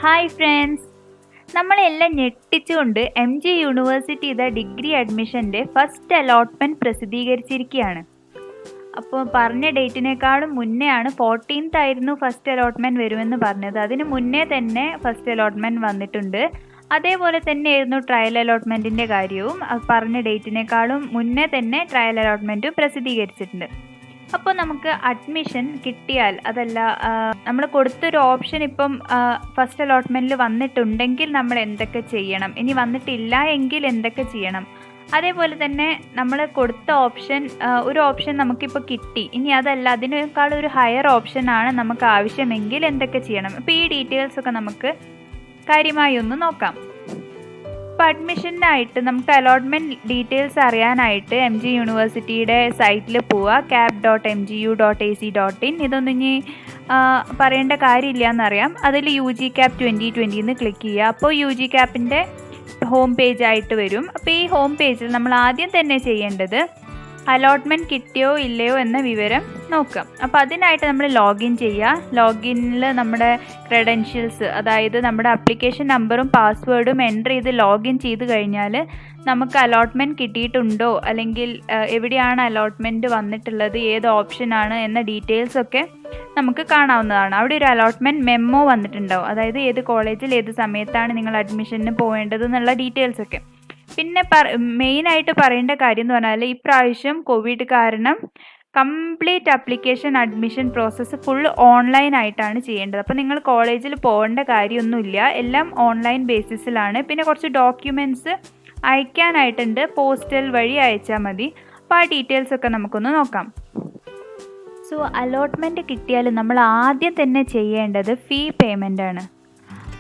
Hi friends, നമ്മളെല്ലാം ഞെട്ടിച്ചുകൊണ്ട് university degree അഡ്മിഷൻ്റെ first allotment പ്രസിദ്ധീകരിച്ചിരിക്കുകയാണ്. അപ്പോൾ പറഞ്ഞ ഡേറ്റിനേക്കാളും മുന്നേ ആണ് 14th ആയിരുന്നു ഫസ്റ്റ് അലോട്ട്മെൻറ്റ് വരുമെന്ന് പറഞ്ഞത്. അതിന് മുന്നേ തന്നെ ഫസ്റ്റ് അലോട്ട്മെൻറ്റ് വന്നിട്ടുണ്ട്. അതേപോലെ തന്നെയായിരുന്നു ട്രയൽ അലോട്ട്മെൻറ്റിൻ്റെ കാര്യവും. പറഞ്ഞ ഡേറ്റിനേക്കാളും മുന്നേ തന്നെ ട്രയൽ അലോട്ട്മെൻറ്റും പ്രസിദ്ധീകരിച്ചിട്ടുണ്ട്. അപ്പോൾ നമുക്ക് അഡ്മിഷൻ കിട്ടിയാൽ, അതല്ല നമ്മൾ കൊടുത്തൊരു ഓപ്ഷൻ ഇപ്പം ഫസ്റ്റ് അലോട്ട്മെൻറ്റിൽ വന്നിട്ടുണ്ടെങ്കിൽ നമ്മൾ എന്തൊക്കെ ചെയ്യണം, ഇനി വന്നിട്ടില്ല എങ്കിൽ എന്തൊക്കെ ചെയ്യണം, അതേപോലെ തന്നെ നമ്മൾ കൊടുത്ത ഓപ്ഷൻ ഒരു ഓപ്ഷൻ നമുക്കിപ്പോൾ കിട്ടി, ഇനി അതല്ല അതിനേക്കാൾ ഒരു ഹയർ ഓപ്ഷനാണ് നമുക്ക് ആവശ്യമെങ്കിൽ എന്തൊക്കെ ചെയ്യണം. അപ്പോൾ ഈ ഡീറ്റെയിൽസൊക്കെ നമുക്ക് കാര്യമായി ഒന്ന് നോക്കാം. ഇപ്പോൾ അഡ്മിഷനായിട്ട് നമുക്ക് അലോട്ട്മെൻറ്റ് ഡീറ്റെയിൽസ് അറിയാനായിട്ട് യൂണിവേഴ്സിറ്റിയുടെ സൈറ്റിൽ പോവുക, cap.mgu.ac.in. ഇതൊന്നും ഇനി പറയേണ്ട കാര്യമില്ല എന്നറിയാം. അതിൽ UGCAP 2020 എന്ന് ക്ലിക്ക് ചെയ്യുക. അപ്പോൾ UGCAPൻ്റെ ഹോം പേജ് ആയിട്ട് വരും. അപ്പോൾ ഈ ഹോം പേജിൽ നമ്മൾ ആദ്യം തന്നെ ചെയ്യേണ്ടത് അലോട്ട്മെൻറ്റ് കിട്ടിയോ ഇല്ലയോ എന്ന വിവരം നോക്കാം. അപ്പോൾ അതിനായിട്ട് നമ്മൾ ലോഗിൻ ചെയ്യുക. ലോഗിനിൽ നമ്മുടെ ക്രെഡൻഷ്യൽസ്, അതായത് നമ്മുടെ അപ്ലിക്കേഷൻ നമ്പറും പാസ്വേഡും എൻ്റർ ചെയ്ത് ലോഗിൻ ചെയ്ത് കഴിഞ്ഞാൽ നമുക്ക് അലോട്ട്മെൻറ്റ് കിട്ടിയിട്ടുണ്ടോ, അല്ലെങ്കിൽ എവിടെയാണ് അലോട്ട്മെൻറ്റ് വന്നിട്ടുള്ളത്, ഏത് ഓപ്ഷനാണ് എന്ന ഡീറ്റെയിൽസൊക്കെ നമുക്ക് കാണാവുന്നതാണ്. അവിടെ ഒരു അലോട്ട്മെൻറ്റ് മെമ്മോ വന്നിട്ടുണ്ടാവും, അതായത് ഏത് കോളേജിൽ ഏത് സമയത്താണ് നിങ്ങൾ അഡ്മിഷന് പോകേണ്ടത് എന്നുള്ള ഡീറ്റെയിൽസൊക്കെ. പിന്നെ മെയിനായിട്ട് പറയേണ്ട കാര്യം എന്ന് പറഞ്ഞാൽ, ഇപ്രാവശ്യം കോവിഡ് കാരണം complete application admission process full online ആയിട്ടാണ് ചെയ്യേണ്ടത്. അപ്പോൾ നിങ്ങൾ കോളേജിൽ പോകേണ്ട കാര്യമൊന്നുമില്ല, എല്ലാം ഓൺലൈൻ ബേസിസിലാണ്. പിന്നെ കുറച്ച് ഡോക്യുമെൻറ്റ്സ് അയക്കാനായിട്ടുണ്ട്, പോസ്റ്റൽ വഴി അയച്ചാൽ മതി. അപ്പോൾ ആ ഡീറ്റെയിൽസൊക്കെ നമുക്കൊന്ന് നോക്കാം. സോ അലോട്ട്മെൻറ്റ് കിട്ടിയാൽ നമ്മൾ ആദ്യം തന്നെ ചെയ്യേണ്ടത് ഫീ പേയ്മെൻ്റ് ആണ്.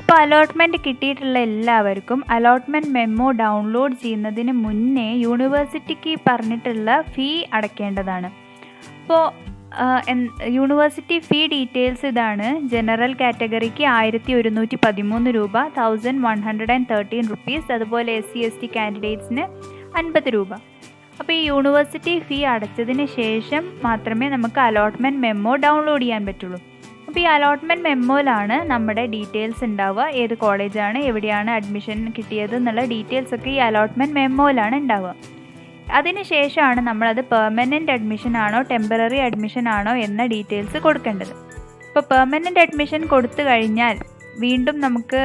അപ്പോൾ അലോട്ട്മെൻറ്റ് കിട്ടിയിട്ടുള്ള എല്ലാവർക്കും അലോട്ട്മെൻറ്റ് മെമ്മോ ഡൗൺലോഡ് ചെയ്യുന്നതിന് മുന്നേ യൂണിവേഴ്സിറ്റിക്ക് പറഞ്ഞിട്ടുള്ള ഫീ അടയ്ക്കേണ്ടതാണ്. അപ്പോൾ യൂണിവേഴ്സിറ്റി ഫീ ഡീറ്റെയിൽസ് ഇതാണ്. ജനറൽ കാറ്റഗറിക്ക് 1113 രൂപ, 1113 റുപ്പീസ്. അതുപോലെ SC/ST കാൻഡിഡേറ്റ്സിന് 50 രൂപ. അപ്പോൾ ഈ യൂണിവേഴ്സിറ്റി ഫീ അടച്ചതിന് ശേഷം മാത്രമേ നമുക്ക് അലോട്ട്മെൻറ്റ് മെമ്മോ ഡൗൺലോഡ് ചെയ്യാൻ പറ്റുള്ളൂ. അപ്പോൾ ഈ അലോട്ട്മെൻറ്റ് മെമ്മോയിലാണ് നമ്മുടെ ഡീറ്റെയിൽസ് ഉണ്ടാവുക, ഏത് കോളേജാണ്, എവിടെയാണ് അഡ്മിഷൻ കിട്ടിയത് എന്നുള്ള ഡീറ്റെയിൽസൊക്കെ ഈ അലോട്ട്മെൻറ്റ് മെമ്മോയിലാണ് ഉണ്ടാവുക. അതിന് ശേഷമാണ് നമ്മളത് പെർമനൻറ്റ് അഡ്മിഷൻ ആണോ ടെമ്പററി അഡ്മിഷൻ ആണോ എന്ന ഡീറ്റെയിൽസ് കൊടുക്കേണ്ടത്. ഇപ്പോൾ പെർമനൻറ്റ് അഡ്മിഷൻ കൊടുത്തു കഴിഞ്ഞാൽ വീണ്ടും നമുക്ക്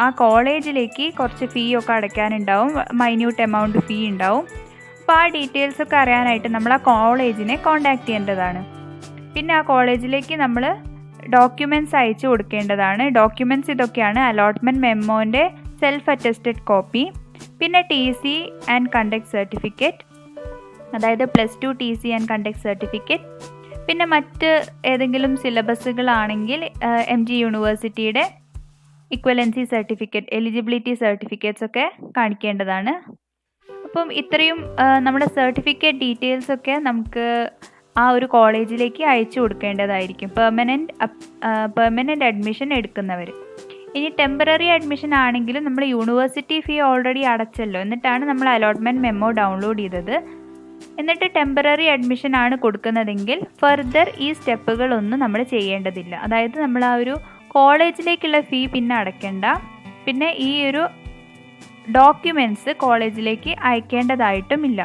ആ കോളേജിലേക്ക് കുറച്ച് ഫീ ഒക്കെ അടയ്ക്കാനുണ്ടാവും, മൈന്യൂട്ട് എമൗണ്ട് ഫീ ഉണ്ടാവും. അപ്പോൾ ആ ഡീറ്റെയിൽസൊക്കെ അറിയാനായിട്ട് നമ്മൾ ആ കോളേജിനെ കോൺടാക്റ്റ് ചെയ്യേണ്ടതാണ്. പിന്നെ ആ കോളേജിലേക്ക് നമ്മൾ ഡോക്യുമെൻറ്റ്സ് അയച്ചു കൊടുക്കേണ്ടതാണ്. ഡോക്യുമെൻറ്റ്സ് ഇതൊക്കെയാണ്: അലോട്ട്മെൻറ്റ് മെമ്മോൻ്റെ സെൽഫ് അറ്റസ്റ്റഡ് കോപ്പി, പിന്നെ TC ആൻഡ് കണ്ടക്ട് സർട്ടിഫിക്കറ്റ്, അതായത് +2 TC ആൻഡ് കണ്ടക്ട് സർട്ടിഫിക്കറ്റ്. പിന്നെ മറ്റ് ഏതെങ്കിലും സിലബസുകളാണെങ്കിൽ MG യൂണിവേഴ്സിറ്റിയുടെ ഇക്വലൻസി സർട്ടിഫിക്കറ്റ്, എലിജിബിലിറ്റി സർട്ടിഫിക്കറ്റ്സ് ഒക്കെ കാണിക്കേണ്ടതാണ്. അപ്പം ഇത്രയും നമ്മുടെ സർട്ടിഫിക്കറ്റ് ഡീറ്റെയിൽസൊക്കെ നമുക്ക് ആ ഒരു കോളേജിലേക്ക് അയച്ചു കൊടുക്കേണ്ടതായിരിക്കും പെർമനൻറ്റ് അഡ്മിഷൻ എടുക്കുന്നവർ. ഇനി ടെമ്പററി അഡ്മിഷൻ ആണെങ്കിലും നമ്മൾ യൂണിവേഴ്സിറ്റി ഫീ ഓൾറെഡി അടച്ചല്ലോ, എന്നിട്ടാണ് നമ്മൾ അലോട്ട്മെൻറ്റ് മെമ്മോ ഡൗൺലോഡ് ചെയ്തത്. എന്നിട്ട് ടെമ്പററി അഡ്മിഷൻ ആണ് കൊടുക്കുന്നതെങ്കിൽ ഫർദർ ഈ സ്റ്റെപ്പുകളൊന്നും നമ്മൾ ചെയ്യേണ്ടതില്ല. അതായത് നമ്മൾ ആ ഒരു കോളേജിലേക്കുള്ള ഫീ പിന്നെ അടയ്ക്കേണ്ട, പിന്നെ ഈ ഒരു ഡോക്യുമെൻറ്റ്സ് കോളേജിലേക്ക് അയക്കേണ്ടതായിട്ടുമില്ല.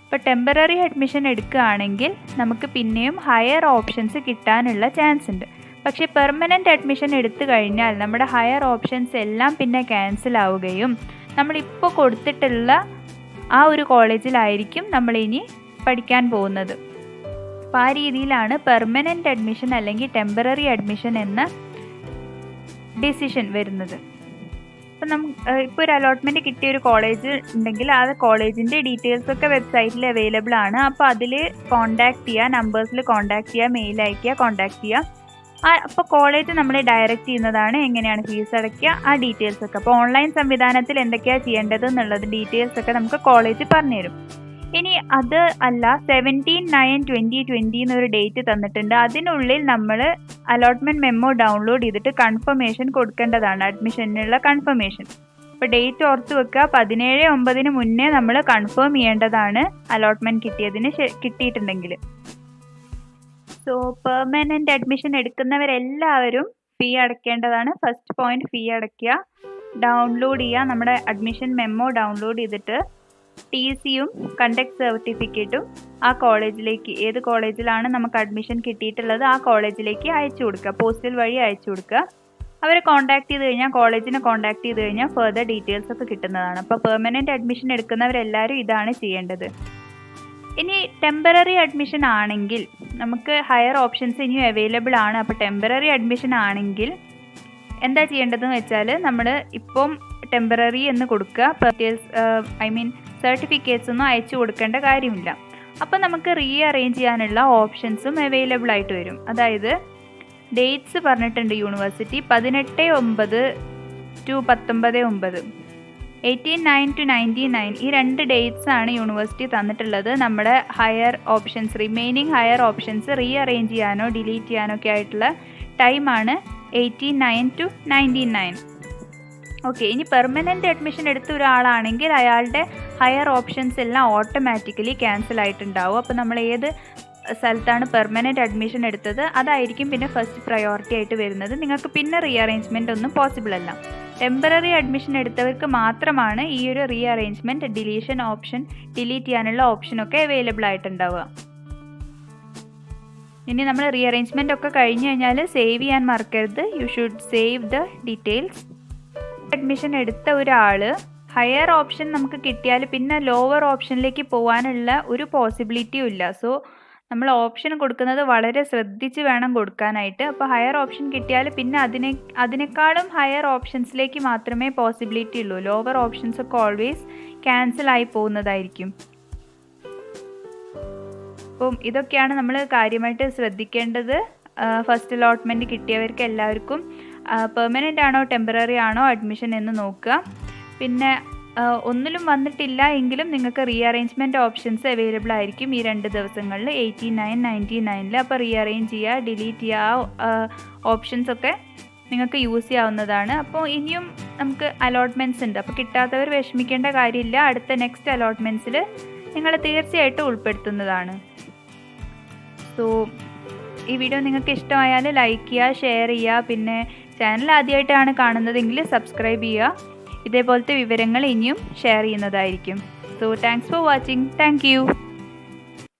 ഇപ്പോൾ ടെമ്പററി അഡ്മിഷൻ എടുക്കുകയാണെങ്കിൽ നമുക്ക് പിന്നെയും ഹയർ ഓപ്ഷൻസ് കിട്ടാനുള്ള ചാൻസ് ഉണ്ട്. പക്ഷേ പെർമനൻറ്റ് അഡ്മിഷൻ എടുത്തു കഴിഞ്ഞാൽ നമ്മുടെ ഹയർ ഓപ്ഷൻസ് എല്ലാം പിന്നെ ക്യാൻസൽ ആവുകയും നമ്മളിപ്പോൾ കൊടുത്തിട്ടുള്ള ആ ഒരു കോളേജിലായിരിക്കും നമ്മളിനി പഠിക്കാൻ പോകുന്നത്. അപ്പോൾ ആ രീതിയിലാണ് പെർമനൻറ്റ് അഡ്മിഷൻ അല്ലെങ്കിൽ ടെമ്പററി അഡ്മിഷൻ എന്ന ഡിസിഷൻ വരുന്നത്. അപ്പം ഇപ്പോൾ ഒരു അലോട്ട്മെൻറ്റ് കിട്ടിയ ഒരു കോളേജ് ഉണ്ടെങ്കിൽ ആ കോളേജിൻ്റെ ഡീറ്റെയിൽസൊക്കെ വെബ്സൈറ്റിൽ അവൈലബിൾ ആണ്. അപ്പോൾ അതിൽ കോൺടാക്റ്റ് ചെയ്യുക, നമ്പേഴ്സിൽ കോൺടാക്റ്റ് ചെയ്യുക, മെയിൽ അയയ്ക്കുക, കോൺടാക്റ്റ് ചെയ്യുക. അപ്പോൾ കോളേജ് നമ്മളെ ഡയറക്റ്റ് ചെയ്യുന്നതാണ്, എങ്ങനെയാണ് ഫീസ് അടയ്ക്കുക, ആ ഡീറ്റെയിൽസൊക്കെ. അപ്പോൾ ഓൺലൈൻ സംവിധാനത്തിൽ എന്തൊക്കെയാണ് ചെയ്യേണ്ടത് എന്നുള്ളത് ഡീറ്റെയിൽസൊക്കെ നമുക്ക് കോളേജ് പറഞ്ഞുതരും. ഇനി അത് അല്ല, 17/9/2020 എന്നൊരു ഡേറ്റ് തന്നിട്ടുണ്ട്. അതിനുള്ളിൽ നമ്മൾ അലോട്ട്മെൻറ്റ് മെമ്മോ ഡൗൺലോഡ് ചെയ്തിട്ട് കൺഫർമേഷൻ കൊടുക്കേണ്ടതാണ്, അഡ്മിഷനുള്ള കൺഫർമേഷൻ. അപ്പോൾ ഡേറ്റ് ഓർത്ത് വെക്കുക, 17/9 മുന്നേ നമ്മൾ കൺഫേം ചെയ്യേണ്ടതാണ് അലോട്ട്മെൻറ്റ് കിട്ടിയിട്ടുണ്ടെങ്കിൽ. സോ പെർമനൻറ്റ് അഡ്മിഷൻ എടുക്കുന്നവരെല്ലാവരും ഫീ അടയ്ക്കേണ്ടതാണ്. ഫസ്റ്റ് പോയിന്റ് ഫീ അടയ്ക്കുക, ഡൗൺലോഡ് ചെയ്യുക, നമ്മുടെ അഡ്മിഷൻ മെമ്മോ ഡൗൺലോഡ് ചെയ്തിട്ട് TCയും കണ്ടക്ട് സർട്ടിഫിക്കറ്റും ആ കോളേജിലേക്ക്, ഏത് കോളേജിലാണ് നമുക്ക് അഡ്മിഷൻ കിട്ടിയിട്ടുള്ളത് ആ കോളേജിലേക്ക് അയച്ചു കൊടുക്കുക, പോസ്റ്റൽ വഴി അയച്ചു കൊടുക്കുക. അവരെ കോൺടാക്ട് ചെയ്ത് കഴിഞ്ഞാൽ, കോളേജിനെ കോൺടാക്ട് ചെയ്ത് കഴിഞ്ഞാൽ ഫർദർ ഡീറ്റെയിൽസ് ഒക്കെ കിട്ടുന്നതാണ്. അപ്പോൾ പെർമനൻറ്റ് അഡ്മിഷൻ എടുക്കുന്നവരെല്ലാവരും ഇതാണ് ചെയ്യേണ്ടത്. ഇനി ടെമ്പററി അഡ്മിഷൻ ആണെങ്കിൽ നമുക്ക് ഹയർ ഓപ്ഷൻസ് ഇനിയും അവൈലബിൾ ആണ്. അപ്പോൾ ടെമ്പററി അഡ്മിഷൻ ആണെങ്കിൽ എന്താ ചെയ്യേണ്ടതെന്ന് വെച്ചാൽ, നമ്മൾ ഇപ്പം ടെമ്പററി എന്ന് കൊടുക്കുക, സർട്ടിഫിക്കറ്റ്സ് ഒന്നും അയച്ചു കൊടുക്കേണ്ട കാര്യമില്ല. അപ്പോൾ നമുക്ക് റീഅറേഞ്ച് ചെയ്യാനുള്ള ഓപ്ഷൻസും അവൈലബിൾ ആയിട്ട് വരും. അതായത് ഡേറ്റ്സ് പറഞ്ഞിട്ടുണ്ട് യൂണിവേഴ്സിറ്റി 18/9 to 19/9, 18/9 to 19/9, ഈ 2 ഡേറ്റ്സ് ആണ് യൂണിവേഴ്സിറ്റി തന്നിട്ടുള്ളത്. നമ്മുടെ higher options, remaining higher options rearrange ചെയ്യാനോ ഡിലീറ്റ് ചെയ്യാനോ ഒക്കെ ആയിട്ടുള്ള ടൈമാണ് 18/9 to 19/9. ഓക്കെ, ഇനി പെർമനൻറ്റ് അഡ്മിഷൻ എടുത്ത ഒരാളാണെങ്കിൽ അയാളുടെ ഹയർ ഓപ്ഷൻസ് എല്ലാം ഓട്ടോമാറ്റിക്കലി ക്യാൻസൽ ആയിട്ടുണ്ടാവും. അപ്പോൾ നമ്മൾ ഏത് സ്ഥലത്താണ് പെർമനൻറ്റ് അഡ്മിഷൻ എടുത്തത് അതായിരിക്കും പിന്നെ ഫസ്റ്റ് പ്രയോറിറ്റി ആയിട്ട് വരുന്നത്. നിങ്ങൾക്ക് പിന്നെ റീഅറേഞ്ച്മെൻ്റ് ഒന്നും പോസിബിൾ അല്ല. ടെമ്പററി അഡ്മിഷൻ എടുത്തവർക്ക് മാത്രമാണ് ഈ ഒരു റീഅറേഞ്ച്മെൻറ്റ്, ഡിലീഷൻ ഓപ്ഷൻ, ഡിലീറ്റ് ചെയ്യാനുള്ള ഓപ്ഷനൊക്കെ അവൈലബിൾ ആയിട്ടുണ്ടാവുക. ഇനി നമ്മൾ റീഅറേഞ്ച്മെൻ്റ് ഒക്കെ കഴിഞ്ഞ് കഴിഞ്ഞാൽ സേവ് ചെയ്യാൻ മറക്കരുത്. You should save the details. Admission എടുത്ത ഒരാൾ ഹയർ ഓപ്ഷൻ നമുക്ക് കിട്ടിയാൽ പിന്നെ ലോവർ ഓപ്ഷനിലേക്ക് പോകാനുള്ള ഒരു പോസിബിലിറ്റിയും ഇല്ല. സോ നമ്മൾ ഓപ്ഷൻ കൊടുക്കുന്നത് വളരെ ശ്രദ്ധിച്ച് വേണം കൊടുക്കാനായിട്ട്. അപ്പോൾ ഹയർ ഓപ്ഷൻ കിട്ടിയാൽ പിന്നെ അതിനേക്കാളും ഹയർ ഓപ്ഷൻസിലേക്ക് മാത്രമേ പോസിബിലിറ്റി ഉള്ളൂ. ലോവർ ഓപ്ഷൻസ് ഒക്കെ ഓൾവേസ് ക്യാൻസൽ ആയി പോകുന്നതായിരിക്കും. അപ്പം ഇതൊക്കെയാണ് നമ്മൾ കാര്യമായിട്ട് ശ്രദ്ധിക്കേണ്ടത്. ഫസ്റ്റ് അലോട്ട്മെൻറ്റ് കിട്ടിയവർക്ക് എല്ലാവർക്കും പെർമനൻ്റ് ആണോ ടെമ്പററി ആണോ അഡ്മിഷൻ എന്ന് നോക്കുക. പിന്നെ ഒന്നിലും വന്നിട്ടില്ല എങ്കിലും നിങ്ങൾക്ക് റീഅറേഞ്ച്മെൻറ്റ് ഓപ്ഷൻസ് അവൈലബിൾ ആയിരിക്കും ഈ 2 ദിവസങ്ങളിൽ, 18/9, 19/9. അപ്പോൾ റീഅറേഞ്ച് ചെയ്യുക, ഡിലീറ്റ് ചെയ്യുക, ഓപ്ഷൻസ് ഒക്കെ നിങ്ങൾക്ക് യൂസ് ചെയ്യാവുന്നതാണ്. അപ്പോൾ ഇനിയും നമുക്ക് അലോട്ട്മെൻറ്റ്സ് ഉണ്ട്. അപ്പോൾ കിട്ടാത്തവർ വിഷമിക്കേണ്ട കാര്യമില്ല. അടുത്ത നെക്സ്റ്റ് അലോട്ട്മെൻറ്റ്സിൽ നിങ്ങൾ തീർച്ചയായിട്ടും ഉൾപ്പെടുത്തുന്നതാണ്. സോ ഈ വീഡിയോ നിങ്ങൾക്ക് ഇഷ്ടമായാൽ ലൈക്ക് ചെയ്യുക, ഷെയർ ചെയ്യുക. പിന്നെ ചാനൽ ആദ്യമായിട്ടാണ് കാണുന്നതെങ്കിൽ സബ്സ്ക്രൈബ് ചെയ്യുക. ഇതേപോലത്തെ വിവരങ്ങൾ ഇനിയും ഷെയർ ചെയ്യുന്നതായിരിക്കും. So thanks for watching. Thank you.